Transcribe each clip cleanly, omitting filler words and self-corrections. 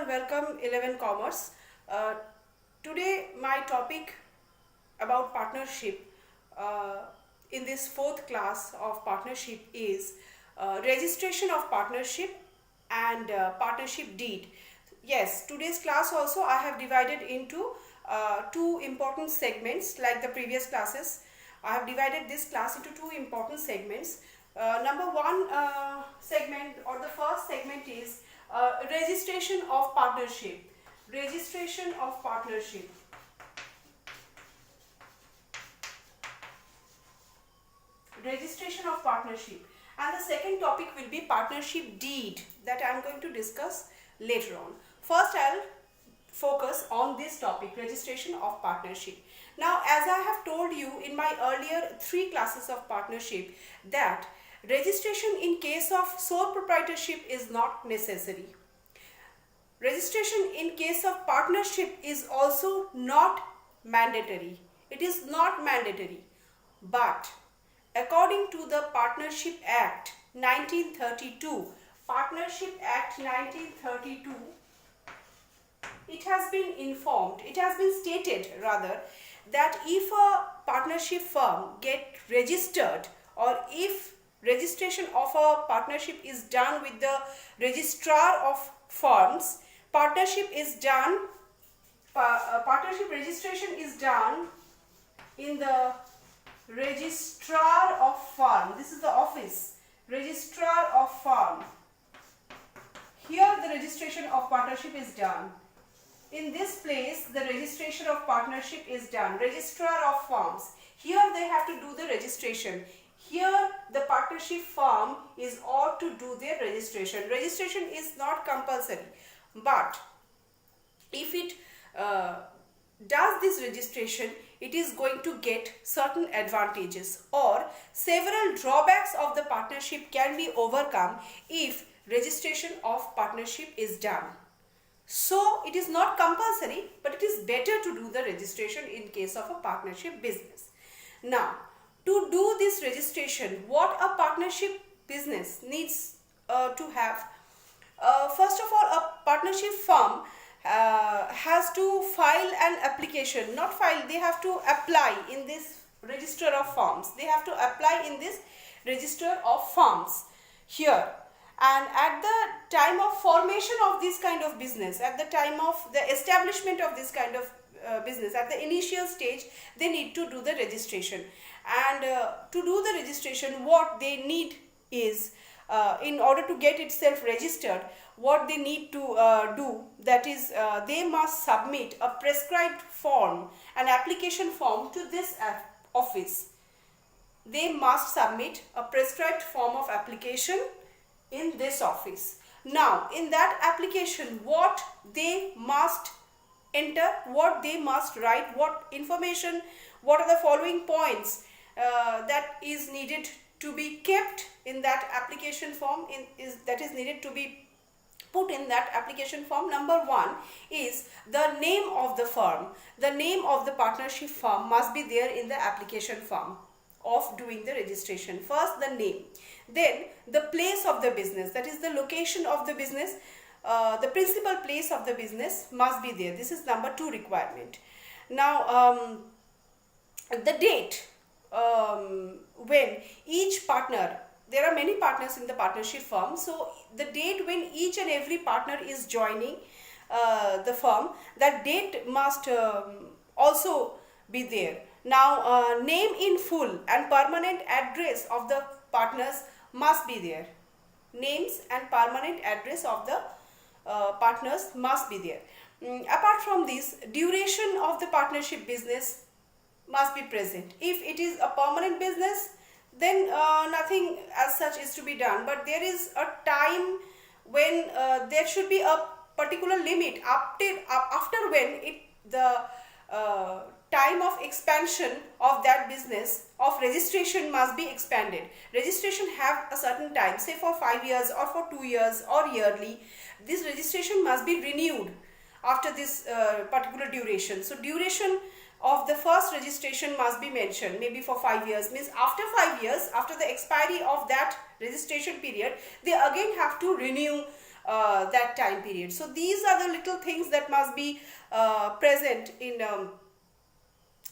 welcome 11 Commerce. Today my topic about partnership in this fourth class of partnership is registration of partnership and partnership deed. Yes, today's class also I have divided into two important segments like the previous classes. I have divided this class into two important segments. Number one segment or the first segment is registration of partnership. Registration of partnership. Registration of partnership. And the second topic will be partnership deed that I am going to discuss later on. First I'll focus on this topic, registration of partnership. Now, as I have told you in my earlier 3 classes of partnership that registration in case of sole proprietorship is not necessary. Registration in case of partnership is also not mandatory. It is not mandatory. But according to the Partnership Act 1932, Partnership Act 1932, it has been stated rather that if a partnership firm get registered or if registration of a partnership is done with the registrar of firms, partnership registration is done in the registrar of firm. This is the office, registrar of firm. Here the registration of partnership is done. In this place the registration of partnership is done. Registrar of firms. Here they have to do the registration. Here the partnership firm is ought to do their registration. Registration is not compulsory, but if it does this registration, it is going to get certain advantages or several drawbacks of the partnership can be overcome if registration of partnership is done. So it is not compulsory, but it is better to do the registration in case of a partnership business. Now, to do this registration, what a partnership business needs to have, first of all, a partnership firm has to file an application. Not file, they have to apply in this register of firms. They have to apply in this register of firms here. And at the time of formation of this kind of business, at the time of the establishment of this kind of business, at the initial stage, they need to do the registration. And to do the registration, what they need is, in order to get itself registered, what they need to do, that is, they must submit a prescribed form, an application form to this office. They must submit a prescribed form of application in this office. Now, in that application, what they must enter, what they must write, what information, what are the following points that is needed to be kept in that application form, that is needed to be put in that application form. Number 1 is the name of the firm. The name of the partnership firm must be there in the application form of doing the registration. First, the name. Then the place of the business, that is the location of the business, the principal place of the business must be there. This is number 2 requirement. Now, the date when each partner, there are many partners in the partnership firm, so the date when each and every partner is joining the firm, that date must also be there. Now, name in full and permanent address of the partners must be there. Names and permanent address of the partners must be there. Apart from this, duration of the partnership business must be present. If it is a permanent business, then nothing as such is to be done, but there is a time when there should be a particular limit after when the time of expansion of that business of registration must be expanded. Registration have a certain time, say for 5 years or for 2 years or yearly. This registration must be renewed after this particular duration. So duration of the first registration must be mentioned, maybe for 5 years, means after 5 years, after the expiry of that registration period, they again have to renew that time period. So these are the little things that must be present in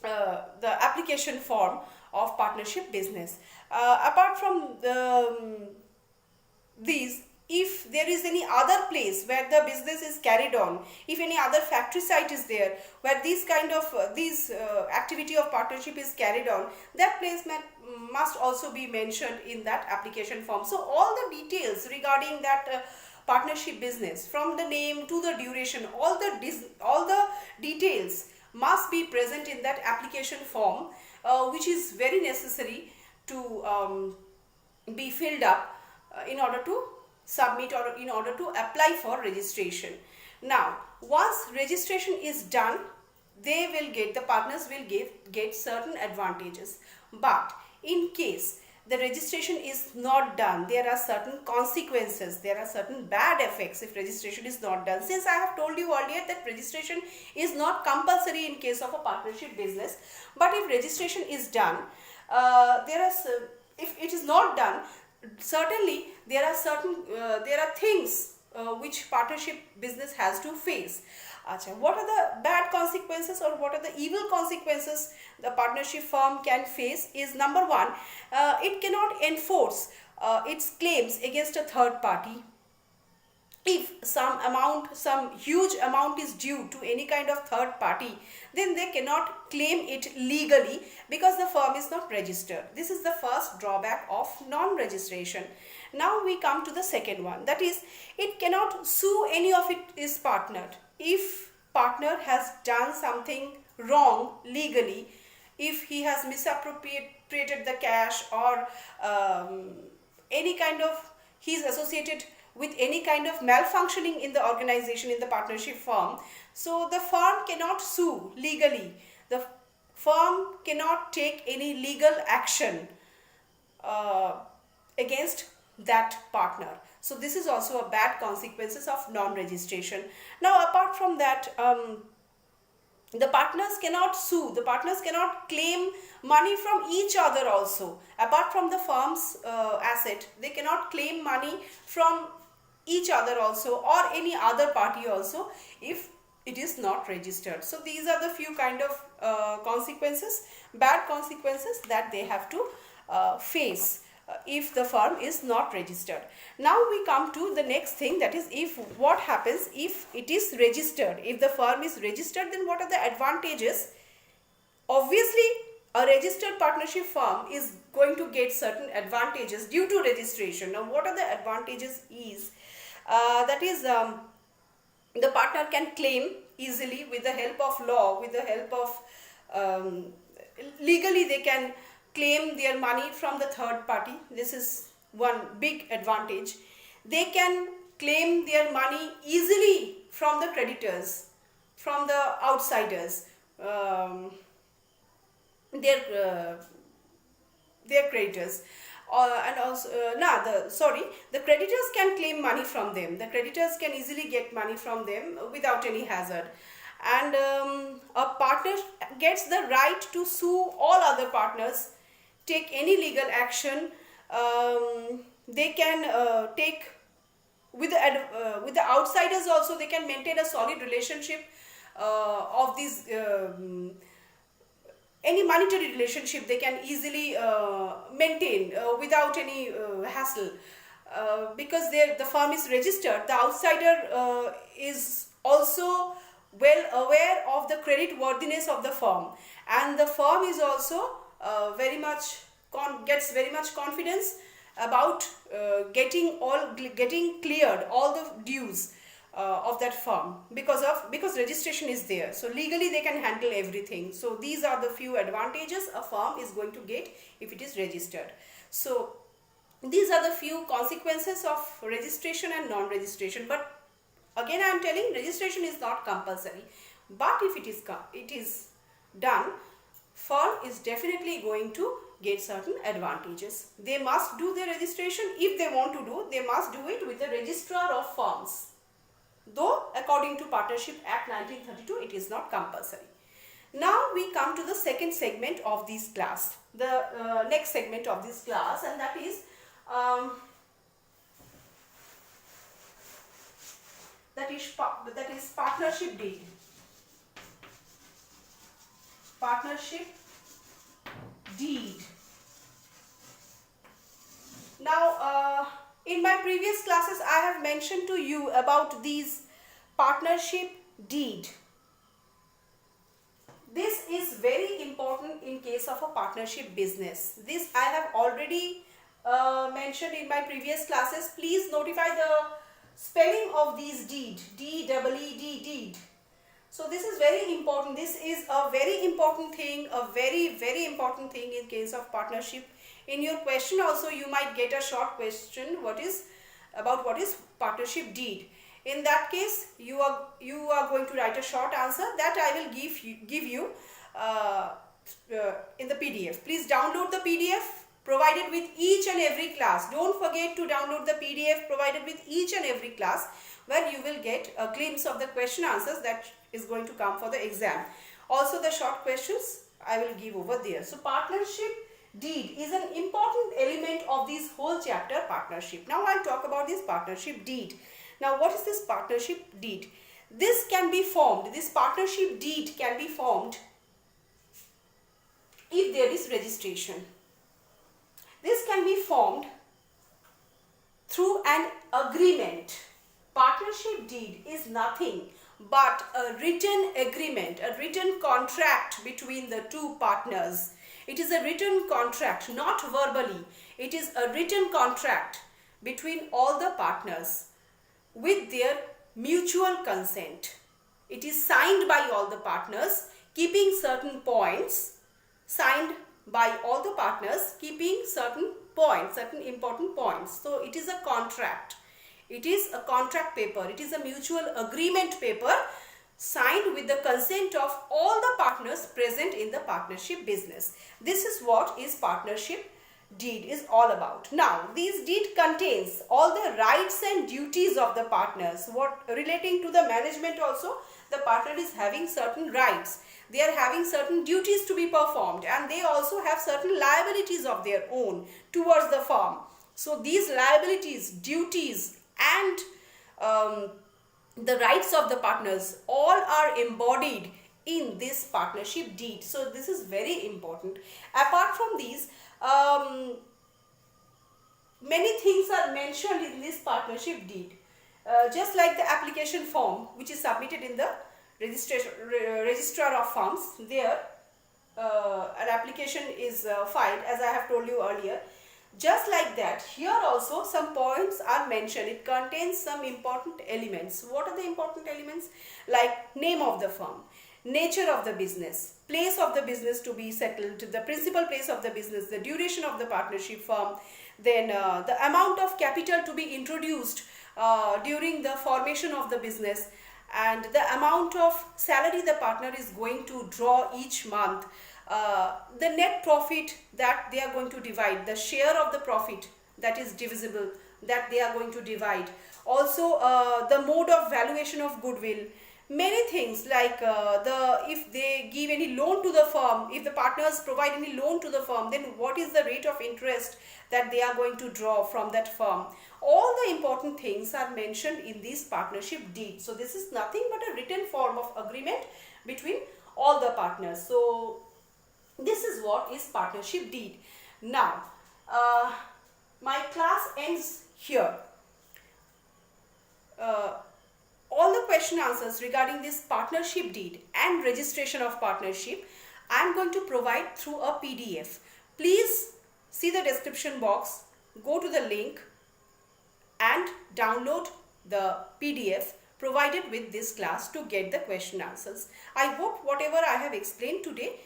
the application form of partnership business. Apart from these, if there is any other place where the business is carried on, if any other factory site is there where these kind of activity of partnership is carried on, that place must also be mentioned in that application form. So all the details regarding that partnership business, from the name to the duration, all the details must be present in that application form, which is very necessary to be filled up in order to submit or in order to apply for registration. Now, once registration is done, the partners will get certain advantages. But in case the registration is not done, there are certain consequences, there are certain bad effects if registration is not done. Since I have told you earlier that registration is not compulsory in case of a partnership business, but if registration is done, if it is not done, certainly there are things which partnership business has to face. What are the bad consequences or what are the evil consequences the partnership firm can face is, number one, it cannot enforce its claims against a third party. If some huge amount is due to any kind of third party, then they cannot claim it legally because the firm is not registered. This is the first drawback of non-registration. Now we come to the second one, that is, it cannot sue any of its partner. If partner has done something wrong legally, if he has misappropriated the cash or any kind of, he is associated with any kind of malfunctioning in the organization, in the partnership firm, so the firm cannot sue legally. The firm cannot take any legal action against that partner. So this is also a bad consequences of non-registration. Now apart from that, the partners cannot sue, the partners cannot claim money from each other also. Apart from the firm's asset, they cannot claim money from each other also or any other party also if it is not registered. So these are the few kind of consequences, bad consequences that they have to face if the firm is not registered. Now we come to the next thing, that is, what happens if it is registered. If the firm is registered, then what are the advantages? Obviously, a registered partnership firm is going to get certain advantages due to registration. Now what are the advantages is, that is, the partner can claim easily with the help of law, with the help of legally they can claim their money from the third party. This is one big advantage. They can claim their money easily from the creditors, from the outsiders, their creditors. And also, the creditors can claim money from them. The creditors can easily get money from them without any hazard. And a partner gets the right to sue all other partners, take any legal action. They can take with the outsiders also. They can maintain a solid relationship of these. Any monetary relationship they can easily maintain without any hassle, because the firm is registered. The outsider is also well aware of the credit worthiness of the firm, and the firm is also gets very much confidence about getting cleared all the dues of that firm, because registration is there. So legally they can handle everything. So these are the few advantages a firm is going to get if it is registered. So these are the few consequences of registration and non-registration. But again I am telling, registration is not compulsory, but if it is done, firm is definitely going to get certain advantages. They must do the registration. If they want to do, they must do it with the registrar of firms. Though according to Partnership Act 1932, it is not compulsory. Now we come to the second segment of this class, the next segment of this class, and that is that is partnership deed. Partnership deed. Now, in my previous classes, I have mentioned to you about these partnership deed. This is very important in case of a partnership business. This I have already mentioned in my previous classes. Please notify the spelling of these deed. D-E-E-D, deed. So this is very important. This is a very important thing, a very important thing in case of partnership. In your question also you might get a short question what is partnership deed. In that case you are going to write a short answer that I will give you in the PDF. Please download the PDF provided with each and every class. Don't forget to download the PDF provided with each and every class, where you will get a glimpse of the question answers that is going to come for the exam. Also the short questions I will give over there. So partnership deed is an important element of this whole chapter, partnership. Now I'll talk about this partnership deed. Now what is this partnership deed? This can be formed, this partnership deed can be formed if there is registration. This can be formed through an agreement. Partnership deed is nothing but a written agreement, a written contract between the two partners. It is a written contract, not verbally. It is a written contract between all the partners with their mutual consent. It is signed by all the partners, keeping certain points, signed by all the partners, keeping certain points, certain important points. So it is a contract. It is a contract paper. It is a mutual agreement paper signed with the consent of all the partners present in the partnership business. This is what is partnership deed is all about. Now, this deed contains all the rights and duties of the partners. What relating to the management also, the partner is having certain rights. They are having certain duties to be performed, and they also have certain liabilities of their own towards the firm. So these liabilities, duties and the rights of the partners all are embodied in this partnership deed. So this is very important. Apart from these, many things are mentioned in this partnership deed. Just like the application form which is submitted in the registrar of firms, there an application is filed, as I have told you earlier. Just like that, here also some points are mentioned. It contains some important elements. What are the important elements? Like name of the firm, nature of the business, place of the business to be settled, the principal place of the business, the duration of the partnership firm, then the amount of capital to be introduced during the formation of the business, and the amount of salary the partner is going to draw each month, the net profit that they are going to divide, the share of the profit that is divisible that they are going to divide, also the mode of valuation of goodwill, many things like if they give any loan to the firm, if the partners provide any loan to the firm, then what is the rate of interest that they are going to draw from that firm. All the important things are mentioned in this partnership deed. So this is nothing but a written form of agreement between all the partners. So this is what is partnership deed. Now my class ends here. All the question answers regarding this partnership deed and registration of partnership I am going to provide through a PDF. Please see the description box, go to the link and download the PDF provided with this class to get the question answers. I hope whatever I have explained today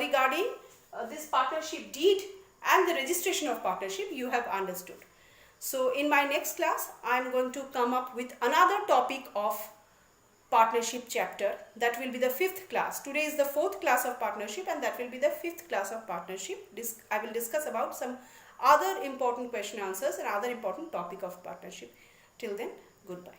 regarding this partnership deed and the registration of partnership you have understood. So in my next class I am going to come up with another topic of partnership chapter. That will be the 5th class. Today is the 4th class of partnership and that will be the 5th class of partnership. I will discuss about some other important question answers and other important topic of partnership. Till then, goodbye.